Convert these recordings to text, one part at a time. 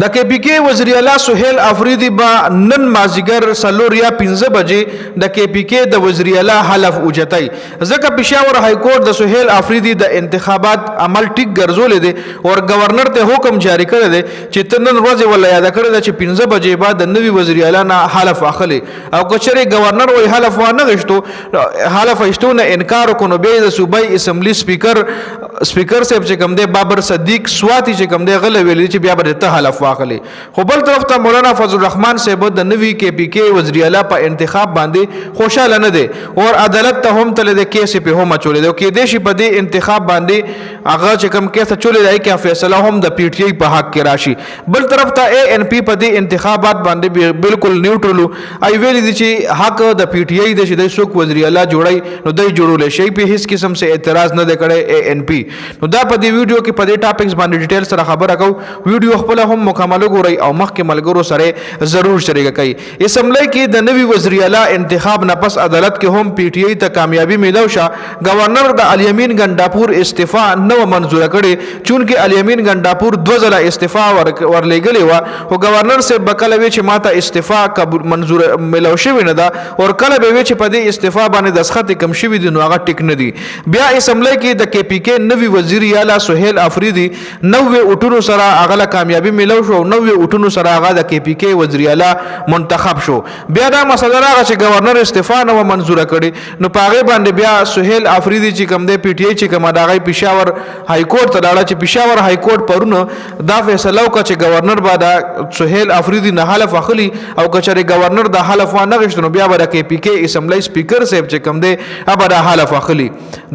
د کې پی کې وزیر اعلی سہیل افریدی با نن مازیګر سلور یا 15 بجې د کې پی کې د وزیر اعلی حلف اوچتای ځکه پېښور های کورټ د سہیل افریدی د انتخابات عمل ټیک ګرځولې دي او گورنر ته حکم جاری کړی دی چې تنن ورځ ولا یاد کړی چې 15 بجې بعد د نوی وزیر اعلی نه حلف اخلي او کچره گورنر وای حلف و نه غشتو حلف ایستو نه انکار وکړو به د صوبای اسمبلی سپیکر صاحب چې کوم دی بابر صدیق سواتی چې کوم دی غل ویلي چې بیا به ته حلف واخلي خو بل طرف ته مولانا فضل الرحمن صاحب د نوی کې پی کې وزیر اعلی په انتخاب باندې خوشاله نه دي او عدالت ته هم تل د کیس په هم چولې دی کې دیشي په دې انتخاب باندې هغه چې کوم کیس چولې دی کې فیصله هم د پی ټی آی په حق کې راشي بل طرف ته ای ان پی په دې انتخابات باندې بالکل نیوټرل ای ویل دي چې حق د پی ټی آی د شې د څوک وزیر اعلی جوړي نو دای جوړول شي په هیڅ قسم سے اعتراض نه کړي ای ان پی نو دا په دې ویډیو کې په دې ټاپکس باندې ډیټیل سره خبره کو ویډیو خپل هم مکمل ګورئ او مخکې ملګرو سره ضرور شریک کړئ اسمبلی کې د نوی وزیر اعلی انتخاب نه پس عدالت کې هم پی ټی آی ته کامیابی ملو شه گورنر د الیمین ګنداپور استعفا نو منزور کړي چونکه الیمین ګنداپور 2 ځله استعفا ورلېګلې و او گورنر سے بکلوي چې ماته استعفا قبول منزور ملو شوی نه دا او کله به چې په دې استعفا باندې دسخط کم شوی دي نو هغه ټیک نه دي بیا اسمبلی کې د کې پی کې نوی وزیر اعلی سہیل افریدی 90 اوټونو سره هغه کامیابی ملو شو 90 اوټونو سره هغه د کې پی کې وزیر اعلی منتخب شو بیا دا مسله راغله چې گورنر استعفا نو منزور کړي نو پاغه باندې بیا سہیل افریدی چې کوم دی پی ټی آی چې کوم داغه پېښور های کورټ ته لاړه چې پېښور های کورټ پرونه دا فیصله وکړه چې گورنر بعد سہیل افریدی نه حلف اخلي او کچره گورنر د حلف و نه غشتنو بیا به د کې پی کې اسمبلی سپیکر صاحب چې کوم دی ابا د حلف اخلي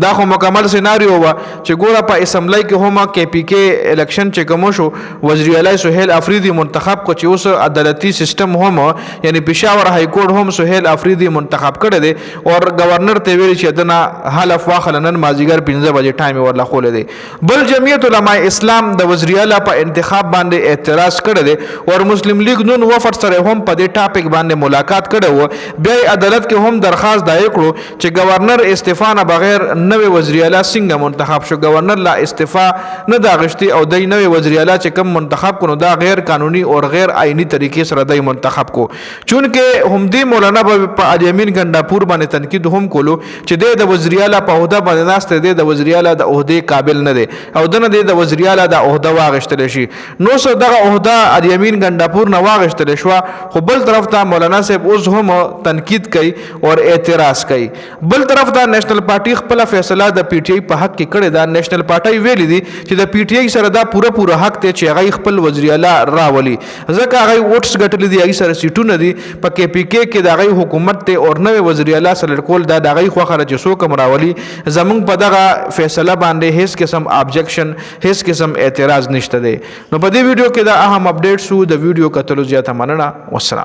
دا خو مکمل سيناریو و چې ګوره په اسمبلی کې هم کې پی کې الیکشن چې کوم شو وزیر اعلی سہیل افریدی منتخب کو چې اوس عدالتي سیستم هم یعنی پېښور های کورټ هم سہیل افریدی منتخب کړی دی او گورنر ته ویل چې دنا حلف واخلنن مازیګر 15 بجې ټایم ورلا خولې دی بل جمعیت علماء اسلام د وزیر اعلی په انتخاب باندې اعتراض کړی دی او مسلم لیگ نون وفد سره هم په دې ټاپک باندې ملاقات کړی و بیا عدالت کې هم درخواست دای کړو چې گورنر استعفا نه بغیر نوې وزیر اعلی څنګه منتخب شو گورنر لا استعفا نه دا غشتي او د نوې وزیر اعلی چې کوم منتخب کړو دا غیر قانوني اور غیر آئینی طریقې سره دای منتخب کو چونکه هم دی مولانا په الیمین ګنداپور باندې تنقید هم کولو چې د وزیر اعلی په عہده باندې ناشته د وزیر اعلی د عہده قابل نه دی او دنه د وزیر اعلی د عہده واغشتل شي نو څو دغه عہده الیمین ګنداپور نه واغشتل شو خو بل طرف ته مولانا صاحب اوس هم تنقید کوي او اعتراض کوي بل طرف ته نېشنل پارټي خپل فیصله د پی ټی آی په حق کې کړی دا نېشنل پارټي ویلي دي چې د پی ټی آی سره دا پوره حق ته چې هغه خپل وزیر اعلی راولي ځکه هغه ووټس ګټلې دي هغه سره سیټونه دي په کې پی کې د هغه حکومت ته اور نوې وزیر اعلی سره کول دا د هغه خو خرج سو کوم راولي زمونږ په دغه فیصله باندې هیڅ قسم ابجیکشن هیڅ قسم اعتراض نشته دی نو په دې ویډیو کې دا اهم اپډیټ سو د ویډیو کتلو زیاته مننه والسلام